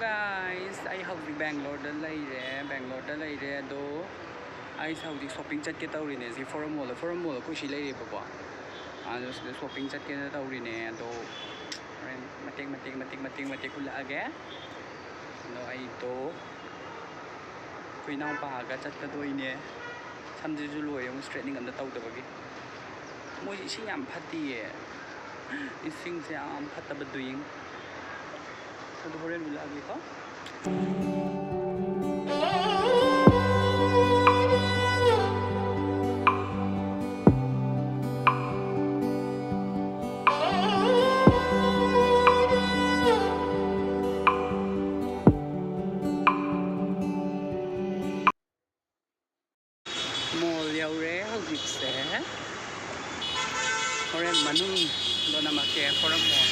guys, I hꯧꯖꯤꯛ Bangalore da leire do I hꯧꯖꯤꯛ shopping chatke taurine si forum mall ko si leirebako ado shopping chatke na taurine do matik hulaage no ai to koi nang pahaga chatka doine samje ju loi yung straightening am da tawdabagi moi ising yam phatiye ising se am phataba doing ado horen hulaage ko mall yaure hojikse horen manung do namake forum mall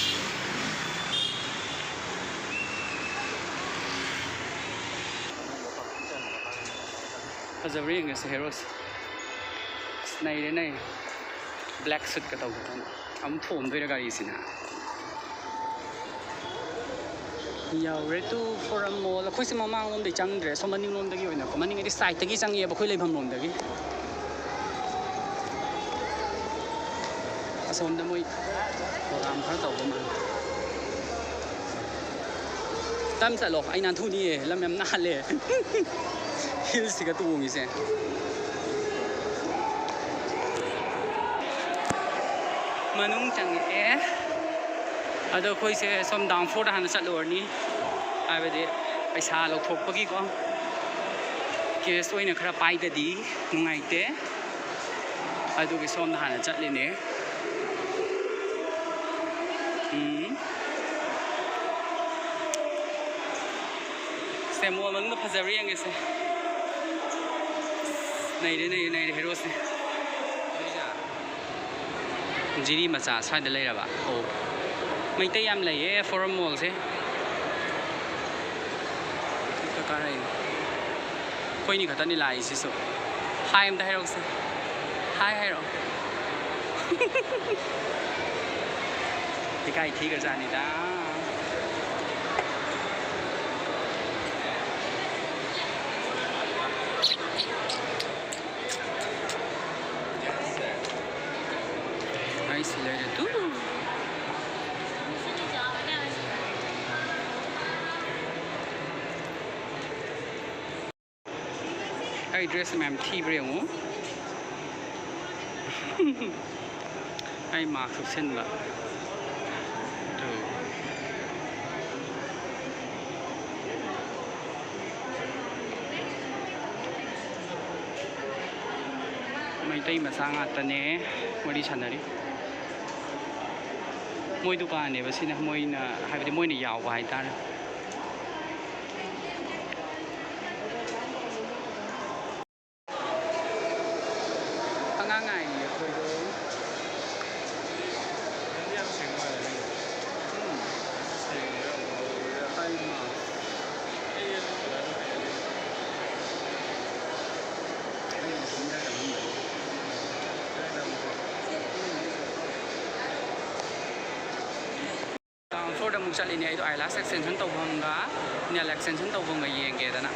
fazabring se heroes nai black suit ka taw am phom doira gari sina yaure tu forum mall khoi se mamang lom de changdre so maning lom dagi oina ko maning edi side tagi changi ba khoi leibham lom dagi asom da moi program khar taw ba ma tam sa lok ai nan thu ni lam yam na le hil si ka tu ngi se manung changi e ado khoi se som down for da han chat lor ni ai ba de paisa lok thok pagi ko case oina khara pai da di nungai te ado ki som da han chat le ne se mo man da phazari ang se nai de hero se jiri macha sai da lai ra ba o mai te yam lai e forum mall se ka ka rai koi ni khata ni lai si so hi am da hero se hi hero dikai thi ka ja ni da nice later too ai dress ma'am thi breng mu ai ma khuk sen ba to mai tai ma sang atane mari chanari moi dukan ne basina moi na haibadi moi na yaw ba hai tar angangai khoi do yam sing ma le ai ma for the muk chali ne ai do eyelash extension taw bham ga nail extension taw bham ga yeng ge dana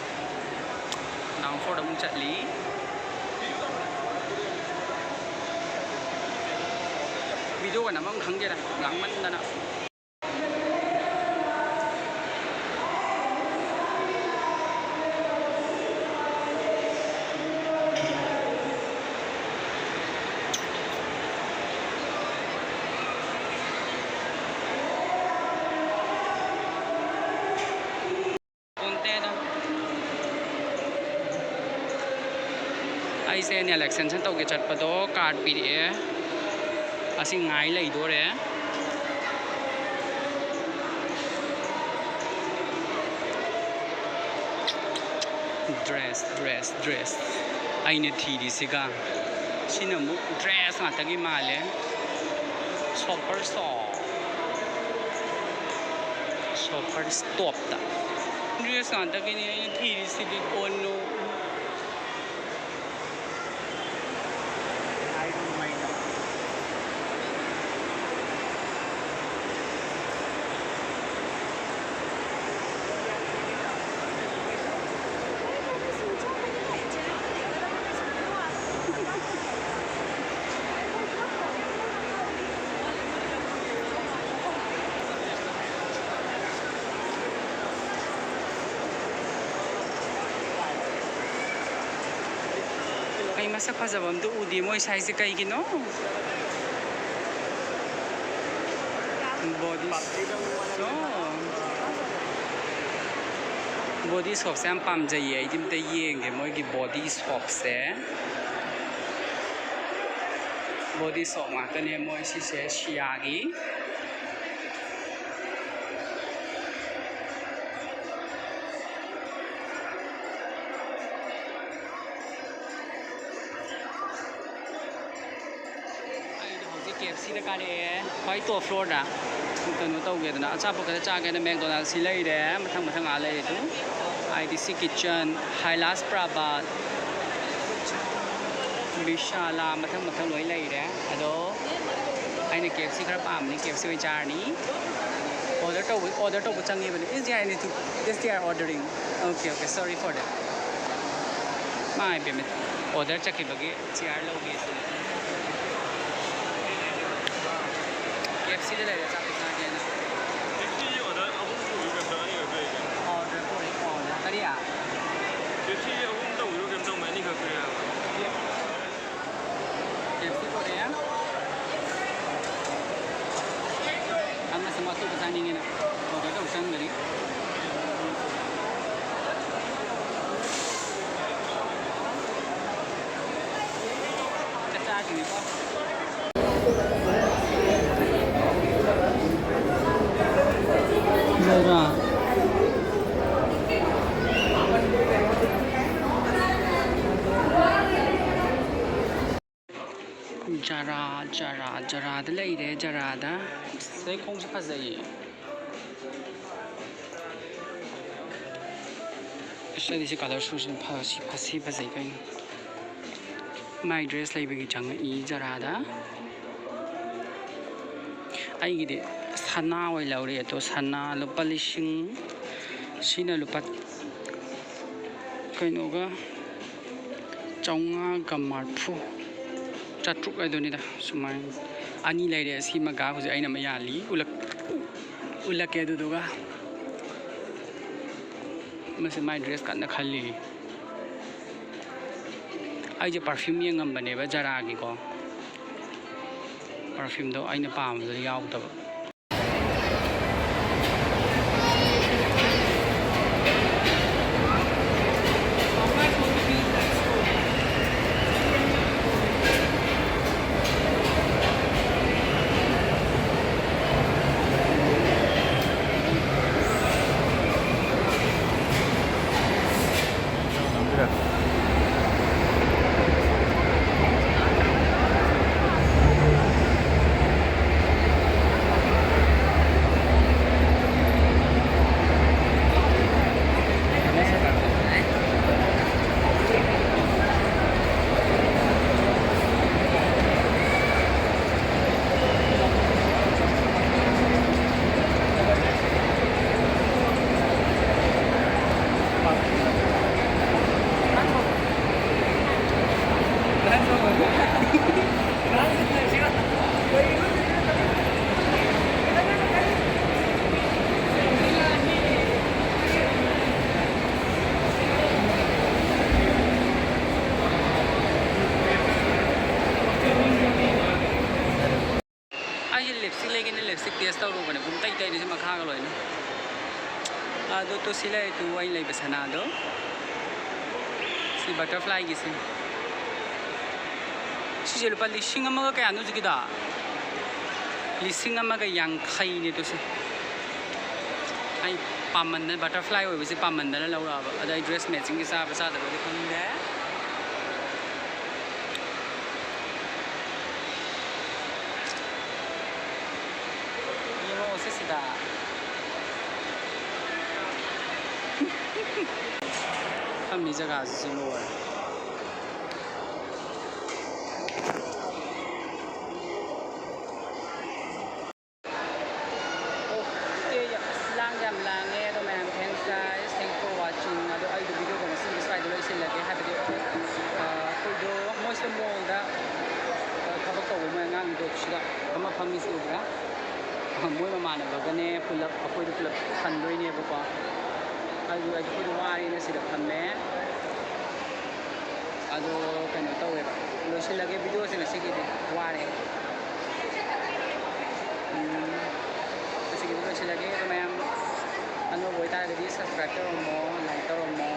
down for the muk chali video ga namang khang je da lang man dana ai se nail extension taw ge chat pa do card pi e asi ngai lai do re dress ai ne thi di siga sina mu dress nga tagi male super stop ta dress nga tagi ni thi di sigi ono ꯑꯩ ꯃꯁꯛ ꯐꯖꯕ ꯑꯝꯇ ꯎꯗꯦ ꯃꯣꯏ ꯁꯥꯏꯖꯁꯦ ꯀꯩꯒꯤꯅꯣ body ꯁꯣꯞꯁꯦ ꯌꯥꯝ ꯄꯥꯝꯖꯩꯌꯦ ꯑꯩꯗꯤ ꯑꯝꯇ ꯌꯦꯡꯒꯦ ꯃꯣꯏꯒꯤ body ꯁꯣꯞꯁꯦ body soap ngakane moi sise shiagi KFC da kare Koi2 floor da kano tawgedana achapa kada chagena McDonald's si leire mathang mathang a leire tu IDC kitchen Highlas Prabhat Vishala mathang mathang loi leire ado aina KFC khara pamni KFC oi charni order to changi bani is there anything yes they are ordering okay sorry for that my payment order chakhi bagi chair loge KFC da leire chak chagena KFC order ahum ko yu kan ani ga order ko order kariya KFC ahum da yu kan dong mani ga kariya KFC ko ya amma sama tu pasani ngena order to sang gari cha ni ko Jara da leire Jara da sai khong se phajai sai se color shoes phasi phajai kai my dress lai bagi chang I Jara da ai gi de sana oi laure to sana lupa lising sina lupa kaino ga chaunga ga marphu chatruk adoni da sumai ani leire si maga huji aina mayali ulak ke duga mase my dress kan na khali ai je perfume yengam bane ba Jara gi ko perfume do aina pam da yaw da test tau bane bum tai tai ni ma kha ga loi na do to silai tu wai lai basana do si butterfly gi si je lupa lising ama ga kaya no ji da lising ama ga yang khai ni to se ai paman na butterfly oi bi se paman da la law ra ba adai dress matching gi sa ba sa da lo khang de da Kami jaga si luar thanks for watching ado ai video ko masin subscribe do isin lage habide Koi2 moisture mall da khabak ko mo ngang do sida kama phami su ga moi mama na bagane pulap akoi pulap khandoi ne ba ko ai ai ko wai ne sida khamme ꯑꯗꯣ ꯀꯩꯅꯣ ꯇꯧꯋꯦꯕ ꯂꯣꯏꯁꯤꯜꯂꯒꯦ ꯚꯤꯗꯤꯑꯣꯁꯦ ꯉꯁꯤꯒꯤꯗꯤ ꯋꯥꯔꯦ ꯉꯁꯤꯒꯤꯗꯤ ꯂꯣꯏꯁꯤꯜꯂꯒꯦ ꯑꯗꯣ ꯃꯌꯥꯝ ꯑꯅꯧꯕ ꯑꯣꯏꯇꯥꯔꯒꯗꯤ ꯁꯕꯁꯀ꯭ꯔꯥꯏꯕ ꯇꯧꯔꯝꯃꯣ ꯂꯥꯏꯛ ꯇꯧꯔꯝꯃꯣ